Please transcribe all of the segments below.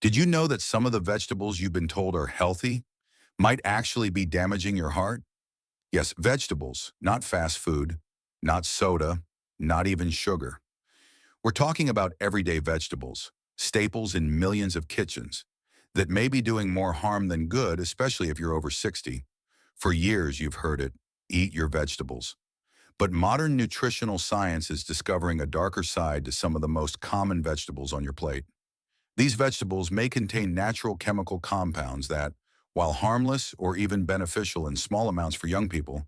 Did you know that some of the vegetables you've been told are healthy might actually be damaging your heart? Yes, vegetables, not fast food, not soda, not even sugar. We're talking about everyday vegetables, staples in millions of kitchens, that may be doing more harm than good, especially if you're over 60. For years, you've heard it, eat your vegetables. But modern nutritional science is discovering a darker side to some of the most common vegetables on your plate. These vegetables may contain natural chemical compounds that, while harmless or even beneficial in small amounts for young people,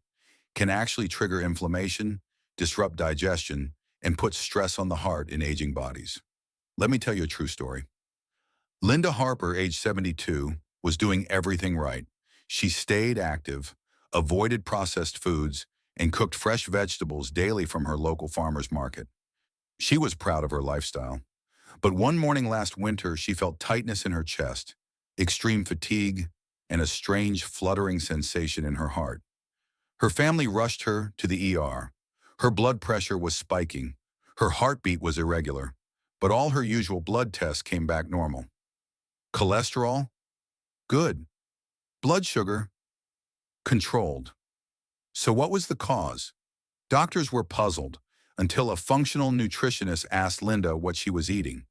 can actually trigger inflammation, disrupt digestion, and put stress on the heart in aging bodies. Let me tell you a true story. Linda Harper, age 72, was doing everything right. She stayed active, avoided processed foods, and cooked fresh vegetables daily from her local farmer's market. She was proud of her lifestyle. But one morning last winter, she felt tightness in her chest, extreme fatigue, and a strange fluttering sensation in her heart. Her family rushed her to the ER. Her blood pressure was spiking. Her heartbeat was irregular, but all her usual blood tests came back normal. Cholesterol? Good. Blood sugar? Controlled. So what was the cause? Doctors were puzzled until a functional nutritionist asked Linda what she was eating.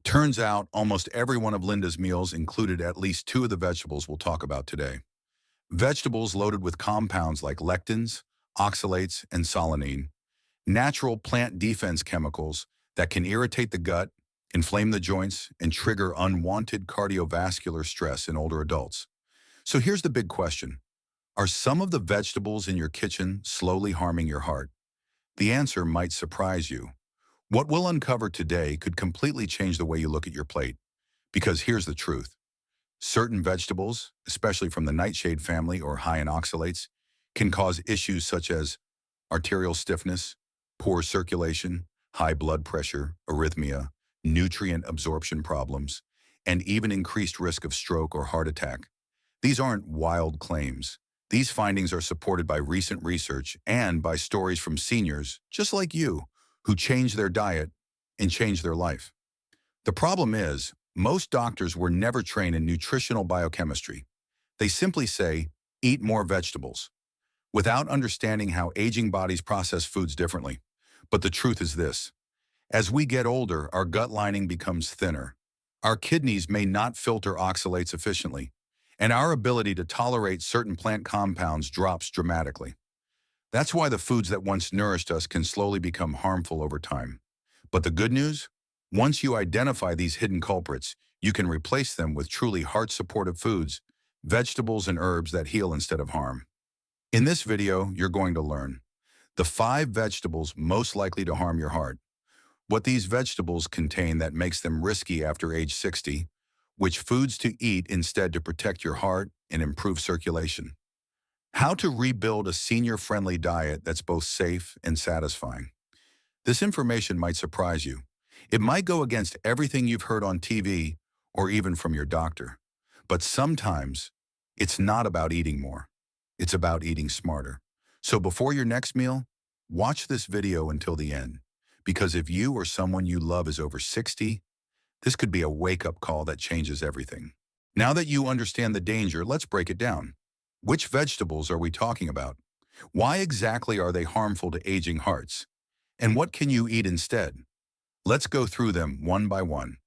Turns out almost every one of Linda's meals included at least two of the vegetables we'll talk about today. Vegetables loaded with compounds like lectins, oxalates, and solanine, natural plant defense chemicals that can irritate the gut, inflame the joints, and trigger unwanted cardiovascular stress in older adults. So here's the big question. Are some of the vegetables in your kitchen slowly harming your heart? The answer might surprise you. What we'll uncover today could completely change the way you look at your plate. Because here's the truth. Certain vegetables, especially from the nightshade family or high in oxalates, can cause issues such as arterial stiffness, poor circulation, high blood pressure, arrhythmia, nutrient absorption problems, and even increased risk of stroke or heart attack. These aren't wild claims. These findings are supported by recent research and by stories from seniors, just like you, who changed their diet and changed their life. The problem is, most doctors were never trained in nutritional biochemistry. They simply say, eat more vegetables, without understanding how aging bodies process foods differently. But the truth is this. As we get older, our gut lining becomes thinner. Our kidneys may not filter oxalates efficiently, and our ability to tolerate certain plant compounds drops dramatically. That's why the foods that once nourished us can slowly become harmful over time. But the good news? Once you identify these hidden culprits, you can replace them with truly heart-supportive foods, vegetables and herbs that heal instead of harm. In this video, you're going to learn the 5 vegetables most likely to harm your heart, what these vegetables contain that makes them risky after age 60, which foods to eat instead to protect your heart and improve circulation, how to rebuild a senior-friendly diet that's both safe and satisfying. This information might surprise you. It might go against everything you've heard on TV or even from your doctor. But sometimes, it's not about eating more. It's about eating smarter. So before your next meal, watch this video until the end. Because if you or someone you love is over 60, this could be a wake-up call that changes everything. Now that you understand the danger, let's break it down. Which vegetables are we talking about? Why exactly are they harmful to aging hearts? And what can you eat instead? Let's go through them one by one.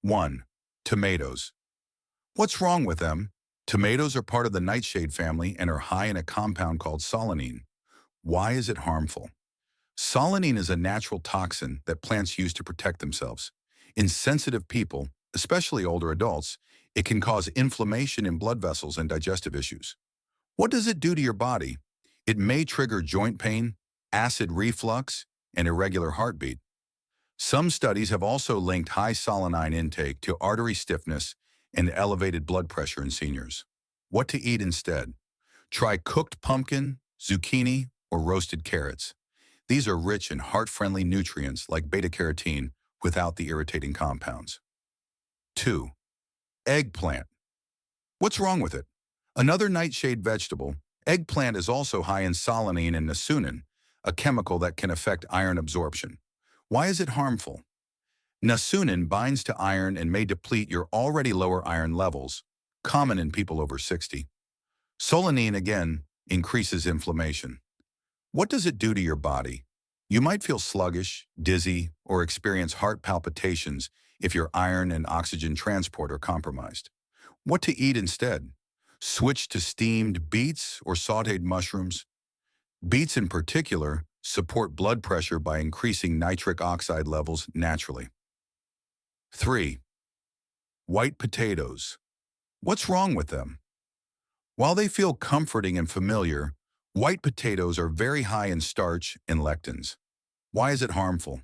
1. Tomatoes. What's wrong with them? Tomatoes are part of the nightshade family and are high in a compound called solanine. Why is it harmful? Solanine is a natural toxin that plants use to protect themselves. In sensitive people, especially older adults, it can cause inflammation in blood vessels and digestive issues. What does it do to your body? It may trigger joint pain, acid reflux, and irregular heartbeat. Some studies have also linked high solanine intake to artery stiffness and elevated blood pressure in seniors. What to eat instead? Try cooked pumpkin, zucchini, or roasted carrots. These are rich in heart-friendly nutrients like beta-carotene without the irritating compounds. 2. Eggplant. What's wrong with it? Another nightshade vegetable, eggplant is also high in solanine and niacin, a chemical that can affect iron absorption. Why is it harmful? Nasunin binds to iron and may deplete your already lower iron levels, common in people over 60. Solanine, again, increases inflammation. What does it do to your body? You might feel sluggish, dizzy, or experience heart palpitations if your iron and oxygen transport are compromised. What to eat instead? Switch to steamed beets or sautéed mushrooms. Beets in particular support blood pressure by increasing nitric oxide levels naturally. 3. White potatoes. What's wrong with them? While they feel comforting and familiar, white potatoes are very high in starch and lectins. Why is it harmful?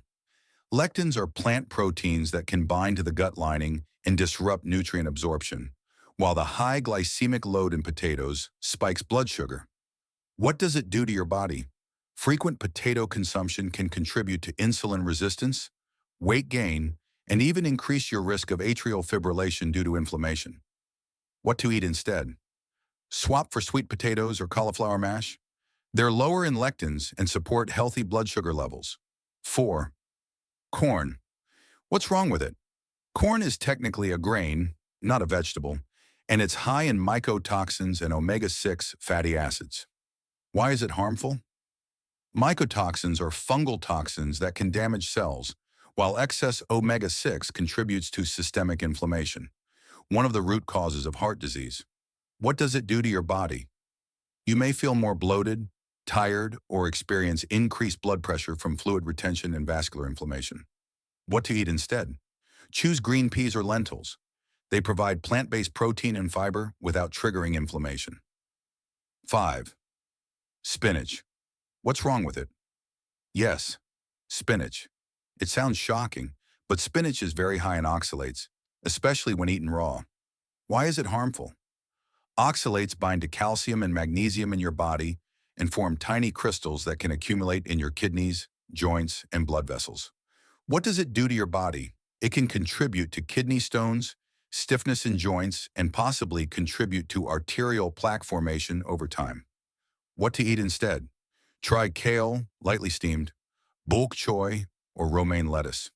Lectins are plant proteins that can bind to the gut lining and disrupt nutrient absorption, while the high glycemic load in potatoes spikes blood sugar. What does it do to your body? Frequent potato consumption can contribute to insulin resistance, weight gain, and even increase your risk of atrial fibrillation due to inflammation. What to eat instead? Swap for sweet potatoes or cauliflower mash. They're lower in lectins and support healthy blood sugar levels. 4. Corn. What's wrong with it? Corn is technically a grain, not a vegetable, and it's high in mycotoxins and omega-6 fatty acids. Why is it harmful? Mycotoxins are fungal toxins that can damage cells, while excess omega-6 contributes to systemic inflammation, one of the root causes of heart disease. What does it do to your body? You may feel more bloated, tired, or experience increased blood pressure from fluid retention and vascular inflammation. What to eat instead? Choose green peas or lentils. They provide plant-based protein and fiber without triggering inflammation. 5. Spinach. What's wrong with it? Yes, spinach. It sounds shocking, but spinach is very high in oxalates, especially when eaten raw. Why is it harmful? Oxalates bind to calcium and magnesium in your body and form tiny crystals that can accumulate in your kidneys, joints, and blood vessels. What does it do to your body? It can contribute to kidney stones, stiffness in joints, and possibly contribute to arterial plaque formation over time. What to eat instead? Try kale, lightly steamed, bok choy, or romaine lettuce.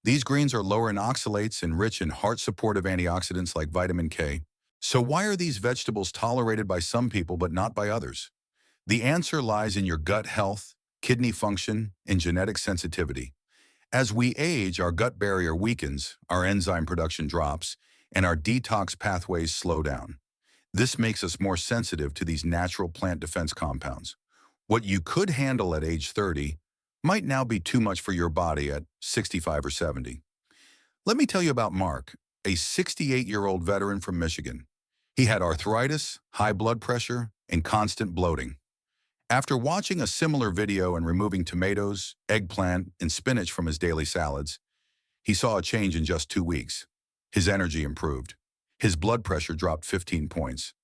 These greens are lower in oxalates and rich in heart-supportive antioxidants like vitamin K. So why are these vegetables tolerated by some people but not by others? The answer lies in your gut health, kidney function, and genetic sensitivity. As we age, our gut barrier weakens, our enzyme production drops, and our detox pathways slow down. This makes us more sensitive to these natural plant defense compounds. What you could handle at age 30 might now be too much for your body at 65 or 70. Let me tell you about Mark, a 68-year-old veteran from Michigan. He had arthritis, high blood pressure, and constant bloating. After watching a similar video and removing tomatoes, eggplant, and spinach from his daily salads, he saw a change in just 2 weeks. His energy improved. His blood pressure dropped 15 points.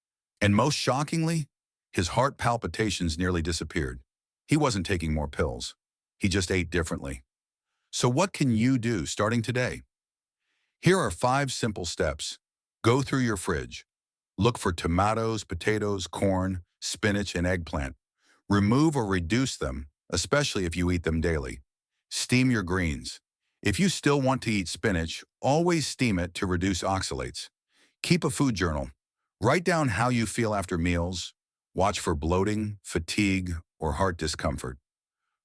And most shockingly, his heart palpitations nearly disappeared. He wasn't taking more pills. He just ate differently. So what can you do starting today? Here are 5 simple steps. Go through your fridge. Look for tomatoes, potatoes, corn, spinach, and eggplant. Remove or reduce them, especially if you eat them daily. Steam your greens. If you still want to eat spinach, always steam it to reduce oxalates. Keep a food journal. Write down how you feel after meals. Watch for bloating, fatigue, or heart discomfort.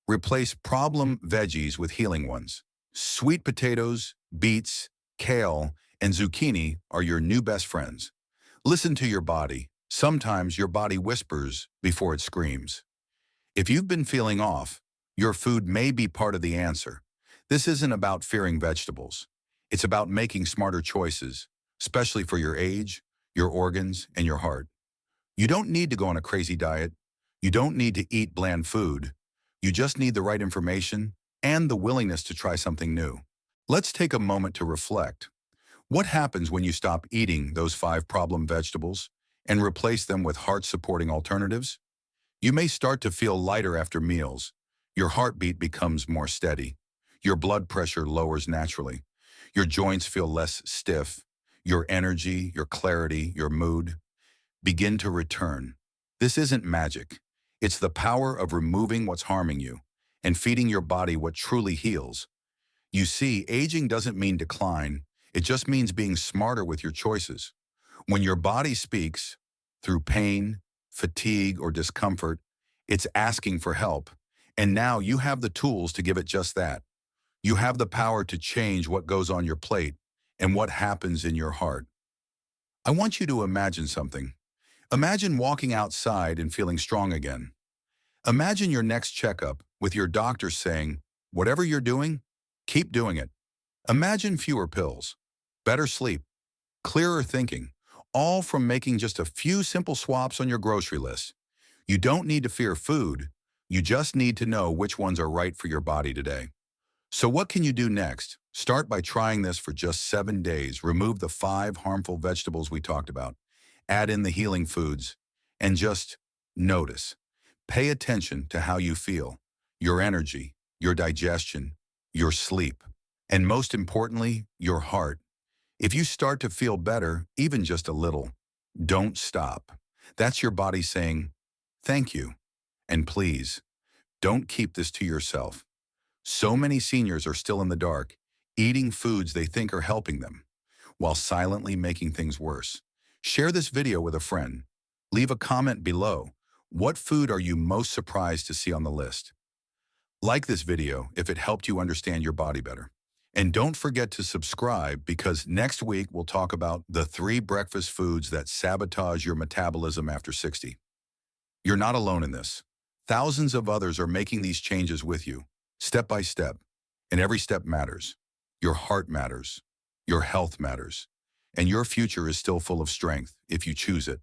Replace problem veggies with healing ones. Sweet potatoes, beets, kale, and zucchini are your new best friends. Listen to your body. Sometimes your body whispers before it screams. If you've been feeling off, your food may be part of the answer. This isn't about fearing vegetables. It's about making smarter choices, especially for your age, your organs, and your heart. You don't need to go on a crazy diet. You don't need to eat bland food. You just need the right information and the willingness to try something new. Let's take a moment to reflect. What happens when you stop eating those 5 problem vegetables and replace them with heart-supporting alternatives? You may start to feel lighter after meals. Your heartbeat becomes more steady. Your blood pressure lowers naturally. Your joints feel less stiff. Your energy, your clarity, your mood begin to return. This isn't magic. It's the power of removing what's harming you and feeding your body what truly heals. You see, aging doesn't mean decline. It just means being smarter with your choices. When your body speaks through pain, fatigue, or discomfort, it's asking for help. And now you have the tools to give it just that. You have the power to change what goes on your plate and what happens in your heart. I want you to imagine something. Imagine walking outside and feeling strong again. Imagine your next checkup with your doctor saying, whatever you're doing, keep doing it. Imagine fewer pills, better sleep, clearer thinking, all from making just a few simple swaps on your grocery list. You don't need to fear food. You just need to know which ones are right for your body today. So what can you do next? Start by trying this for just 7 days. Remove the 5 harmful vegetables we talked about. Add in the healing foods. And just notice. Pay attention to how you feel, your energy, your digestion, your sleep, and most importantly, your heart. If you start to feel better, even just a little, don't stop. That's your body saying, thank you. And please, don't keep this to yourself. So many seniors are still in the dark, eating foods they think are helping them, while silently making things worse. Share this video with a friend. Leave a comment below. What food are you most surprised to see on the list? Like this video if it helped you understand your body better. And don't forget to subscribe because next week we'll talk about the 3 breakfast foods that sabotage your metabolism after 60. You're not alone in this. Thousands of others are making these changes with you, step by step. And every step matters. Your heart matters. Your health matters. And your future is still full of strength if you choose it.